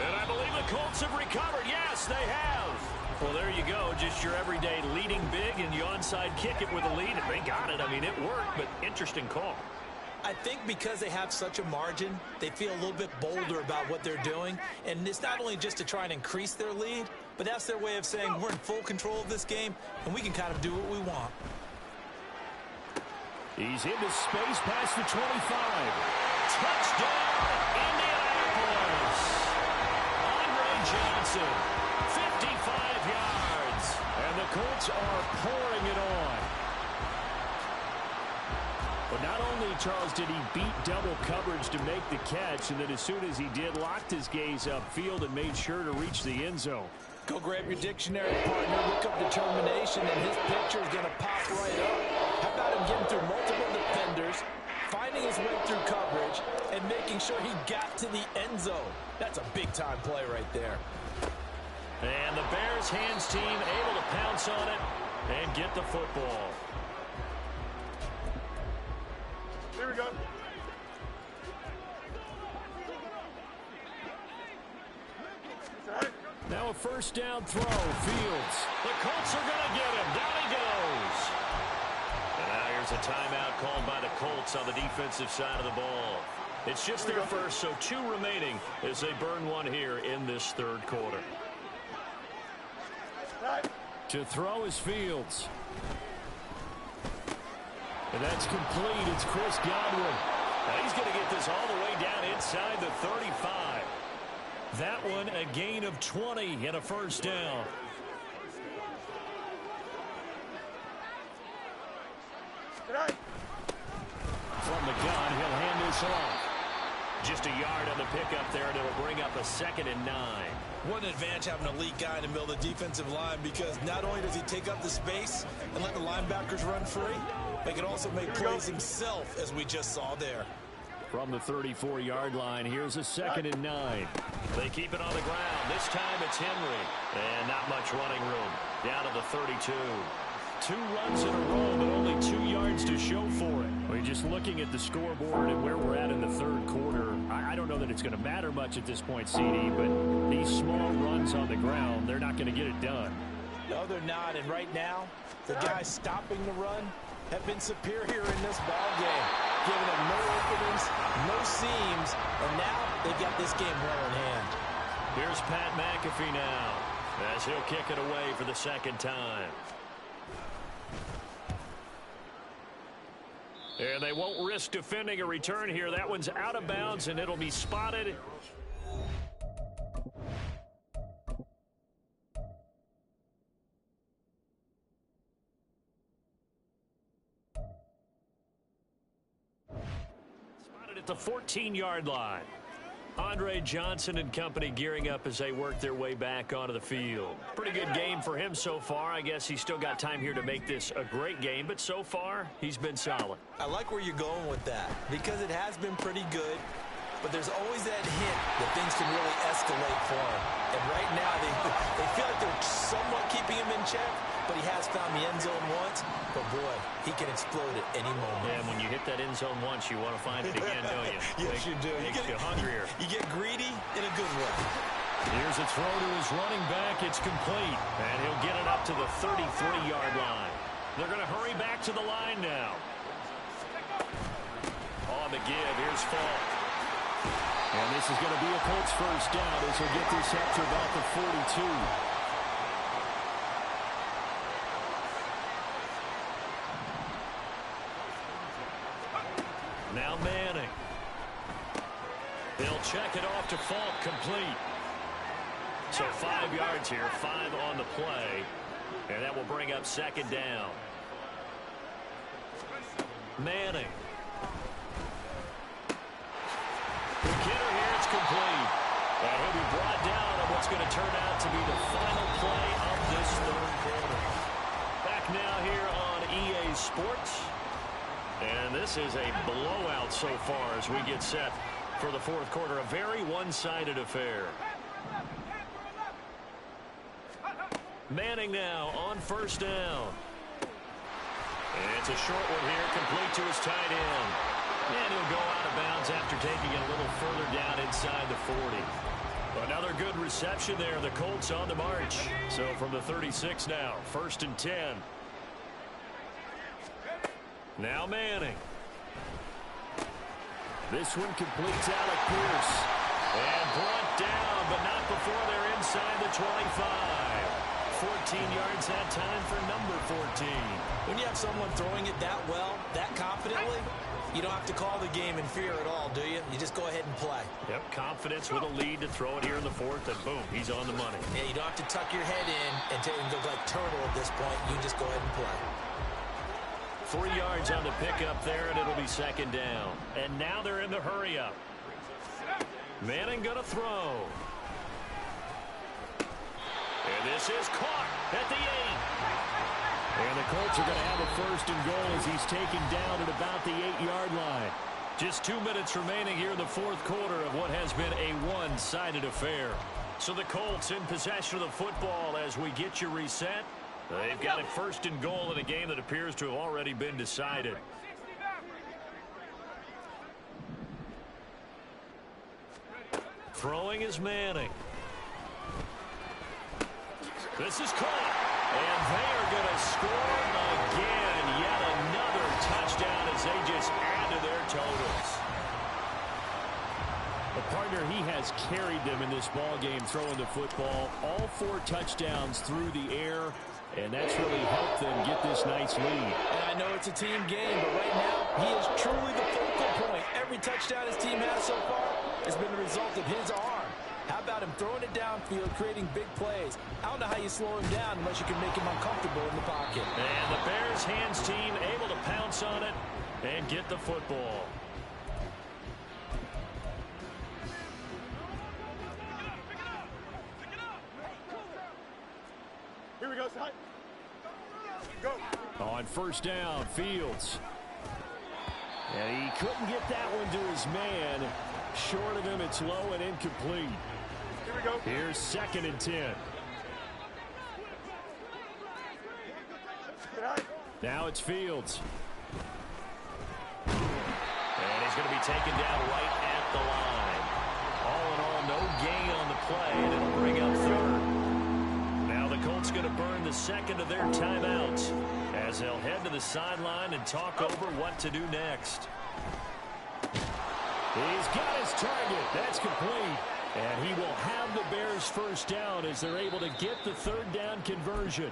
And I believe the Colts have recovered. Yes, they have. Well, there you go. Just your everyday leading big, and you onside kick it with a lead, and they got it. I mean, it worked, but interesting call. I think because they have such a margin, they feel a little bit bolder about what they're doing. And it's not only just to try and increase their lead, but that's their way of saying we're in full control of this game, and we can kind of do what we want. He's into space past the 25. Touchdown, Indianapolis. Andre Johnson, 55 yards. And the Colts are pouring it on. But not only, Charles, did he beat double coverage to make the catch, and then as soon as he did, locked his gaze upfield and made sure to reach the end zone. Go grab your dictionary, partner, look up determination, and his picture is going to pop right up. How about him getting through multiple defenders, finding his way through coverage, and making sure he got to the end zone? That's a big-time play right there. And the Bears hands team able to pounce on it and get the football. Here we go. Now a first down throw. Fields. The Colts are going to get him. Down he goes. And now here's a timeout called by the Colts on the defensive side of the ball. It's just their first, so 2 remaining as they burn one here in this third quarter. To throw is Fields. And that's complete. It's Chris Godwin. Now he's going to get this all the way down inside the 35. That one a gain of 20 and a first down. From the gun, he'll hand this off. Just a yard on the pickup there, and it'll bring up a 2nd and 9. What an advantage having an elite guy in the middle of the defensive line, because not only does he take up the space and let the linebackers run free, but he can also make plays himself, as we just saw there. From the 34-yard line, here's a 2nd and 9. They keep it on the ground. This time it's Henry. And not much running room. Down to the 32. 2 runs in a row, but only 2 yards to show for it. We're just looking at the scoreboard and where we're at in the third quarter. I don't know that it's going to matter much at this point, CD, but these small runs on the ground, they're not going to get it done. No, they're not. And right now, the guys stopping the run have been superior in this ball game, giving them no openings, no seams, and now they've got this game well in hand. Here's Pat McAfee now, as he'll kick it away for the 2nd time. And they won't risk defending a return here. That one's out of bounds, and it'll be spotted. Spotted at the 14-yard line. Andre Johnson and company gearing up as they work their way back onto the field. Pretty good game for him so far. I guess he's still got time here to make this a great game, but so far, he's been solid. I like where you're going with that, because it has been pretty good, but there's always that hint that things can really escalate for him. And right now, they feel like they're somewhat keeping him in check, but he has found the end zone once. But, boy, he can explode at any moment. Yeah, and when you hit that end zone once, you want to find it again, don't you? Yes, you do. Makes you hungrier. You get greedy in a good way. Here's a throw to his running back. It's complete. And he'll get it up to the 33-yard line. They're going to hurry back to the line now. On the give, here's Falk. And this is going to be a Colts first down as he'll get this up to about the 42. Now Manning. He'll check it off to Falk, complete. So 5 yards here, 5 on the play. And that will bring up 2nd down. Manning. The kidder here, it's complete. And he'll be brought down on what's going to turn out to be the final play of this third quarter. Back now here on EA Sports. And this is a blowout so far as we get set for the fourth quarter. A very one-sided affair. Manning now on first down. And it's a short one here, complete to his tight end. And he'll go out of bounds after taking it a little further down inside the 40. Another good reception there. The Colts on the march. So from the 36 now, 1st and 10. Now Manning. This one completes Alec Pierce. And brought down, but not before they're inside the 25. 14 yards that time for number 14. When you have someone throwing it that well, that confidently, you don't have to call the game in fear at all, do you? You just go ahead and play. Yep, confidence with a lead to throw it here in the 4th, and boom, he's on the money. Yeah, you don't have to tuck your head in and go like turtle at this point. You can just go ahead and play. 3 yards on the pickup there, and it'll be 2nd down. And now they're in the hurry-up. Manning gonna throw. And this is caught at the 8. And the Colts are going to have a 1st and goal as he's taken down at about the 8-yard line. Just 2 minutes remaining here in the 4th quarter of what has been a one-sided affair. So the Colts in possession of the football as we get you reset. They've got a 1st and goal in a game that appears to have already been decided. Throwing is Manning. This is caught. And they are going to score again. Yet another touchdown as they just add to their totals. has carried them in this ball game throwing the football. All 4 touchdowns through the air, and that's really helped them get this nice lead. And I know it's a team game, but right now he is truly the focal point. Every touchdown his team has so far has been the result of his arm. How about him throwing it downfield, creating big plays? I don't know how you slow him down unless you can make him uncomfortable in the pocket. And the Bears hands team able to pounce on it and get the football. Here we go, Ty. Go. On first down, Fields. And he couldn't get that one to his man. Short of him, it's low and incomplete. Here we go. Here's 2nd and 10. Now it's Fields. And he's going to be taken down right at the line. All in all, no gain on the play, and it'll bring up 3rd. Now the Colts going to burn the 2nd of their timeouts as they'll head to the sideline and talk over what to do next. He's got his target. That's complete. And he will have the Bears first down as they're able to get the 3rd down conversion.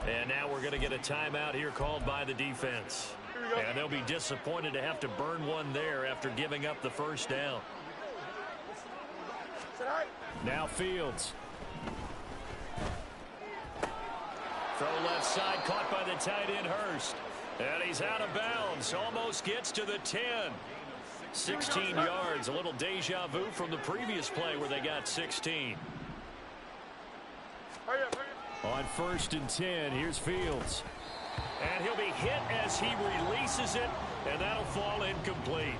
And now we're going to get a timeout here called by the defense. And they'll be disappointed to have to burn one there after giving up the first down. Now Fields. Throw left side, caught by the tight end Hurst. And he's out of bounds. Almost gets to the 10. 16 yards. A little deja vu from the previous play where they got 16. On 1st and 10, here's Fields. And he'll be hit as he releases it, and that'll fall incomplete.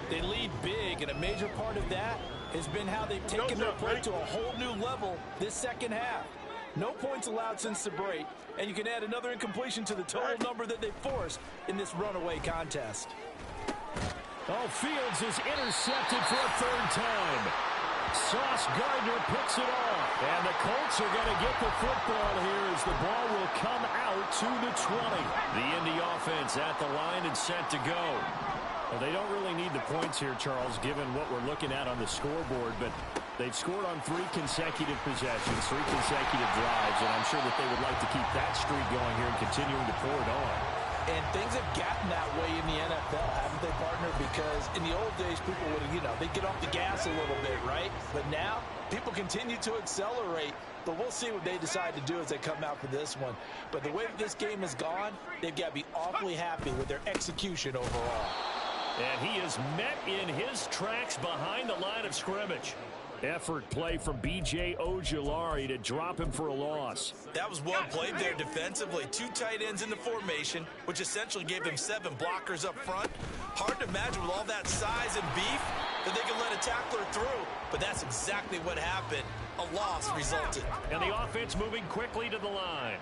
They lead big, and a major part of that has been how they've taken their play to a whole new level this second half. No points allowed since the break, and you can add another incompletion to the total number that they forced in this runaway contest. Oh, Fields is intercepted for a 3rd time. Sauce Gardner picks it off. And the Colts are going to get the football here as the ball will come out to the 20. The Indy offense at the line and set to go. Well, they don't really need the points here, Charles, given what we're looking at on the scoreboard, but they've scored on 3 consecutive possessions, 3 consecutive drives, and I'm sure that they would like to keep that streak going here and continuing to pour it on. And things have gotten that way in the NFL, haven't they, partner? Because in the old days, people would, they'd get off the gas a little bit, right? But now, people continue to accelerate. But we'll see what they decide to do as they come out for this one. But the way that this game has gone, they've got to be awfully happy with their execution overall. And he is met in his tracks behind the line of scrimmage. Effort play from B.J. Ojulari to drop him for a loss. That was well played there defensively. 2 tight ends in the formation, which essentially gave them 7 blockers up front. Hard to imagine with all that size and beef that they could let a tackler through. But that's exactly what happened. A loss resulted. And the offense moving quickly to the line.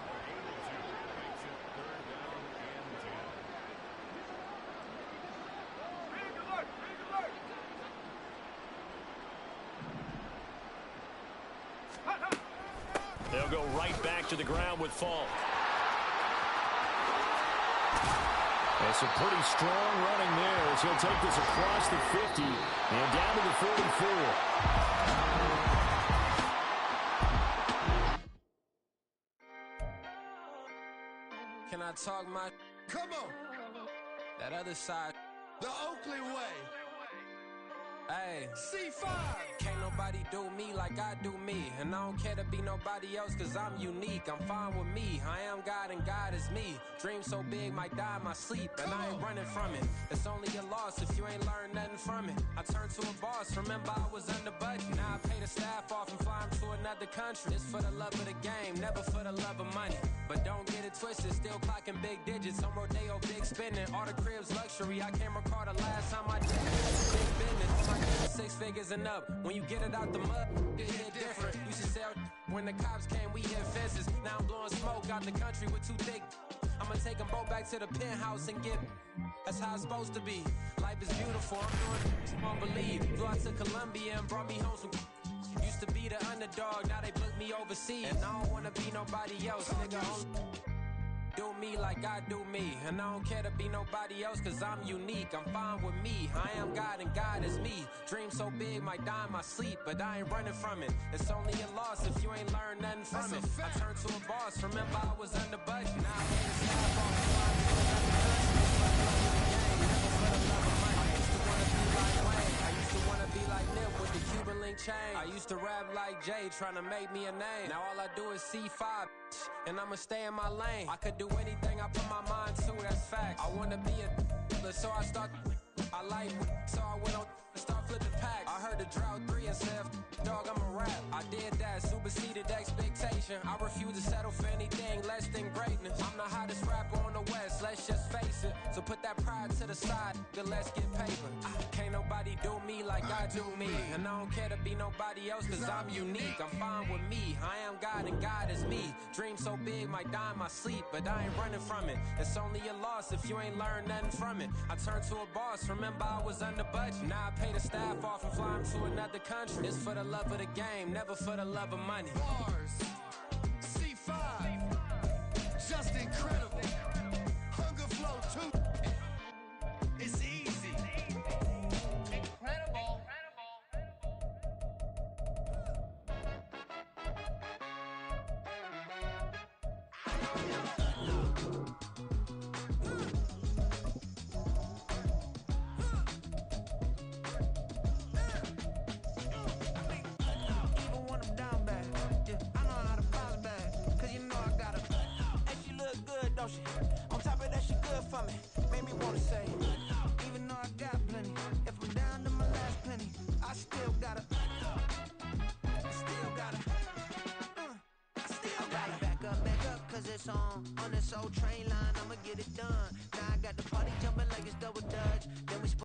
They'll go right back to the ground with Falk. That's a pretty strong running there as he'll take this across the 50 and down to the 44. Can I talk my... Come on. That other side. The Oakley way. Hey. C5. Can't nobody do me like I do me. And I don't care to be nobody else cause I'm unique. I'm fine with me. I am God and God is me. Dream so big might die in my sleep. And I ain't running from it. It's only a loss if you ain't learned nothing from it. I turned to a boss. Remember I was under budget. Now I pay the staff off and fly them to another country. It's for the love of the game, never for the love of money. But don't get it twisted, still clocking big digits. On Rodeo, big spending. All the cribs luxury. I can't recall the last time I did it. Big business. 6 figures and up. When you get it out the mud, it hit different. Used to sell when the cops came, we hit fences. Now I'm blowing smoke out the country with 2 thick. I'ma take them both back to the penthouse and get. That's how it's supposed to be. Life is beautiful. I'm doing won't believe. Flew out to Colombia and brought me home some. Used to be the underdog, now they book me overseas. And I don't wanna be nobody else, nigga. do me like I do me. And I don't care to be nobody else, cause I'm unique. I'm fine with me. I am God and God is me. Dream so big, might die in my sleep, but I ain't running from it. It's only a loss if you ain't learned nothing from it. I turned to a boss, remember I was under budget. Now I can't stop off the line. I used to wanna be like Nip with the Cuban link chain. I used to rap like Jay, trying to make me a name. Now all I do is C5, and I'ma stay in my lane. I could do anything I put my mind to, that's facts. I wanna be a so I start. I like, so I went on and start flipping packs. I heard the drought 3 and said, dog, I'm a rap. I did that, superseded expectation. I refuse to settle for anything less than greatness. I'm the hottest rapper on the West, let's just face it. So put that pride to the side, then let's get paper. Can't nobody do me like I do me. And I don't care to be nobody else, cause I'm unique. I'm fine with me, I am God and God is me. Dream so big, might die in my sleep, but I ain't running from it. It's only a loss if you ain't learned nothing from it. I turned to a boss, remember I was under budget. Now I pay the staff off and fly them to another country. It's for the love of the game, never for the love of money. Bars, C5, just incredible. Hunger Flow 2, it's easy. Incredible. On top of that, she good for me. Made me wanna say, even though I got plenty, if I'm down to my last penny, I still gotta back up, cause it's on this old train line, I'ma get it done.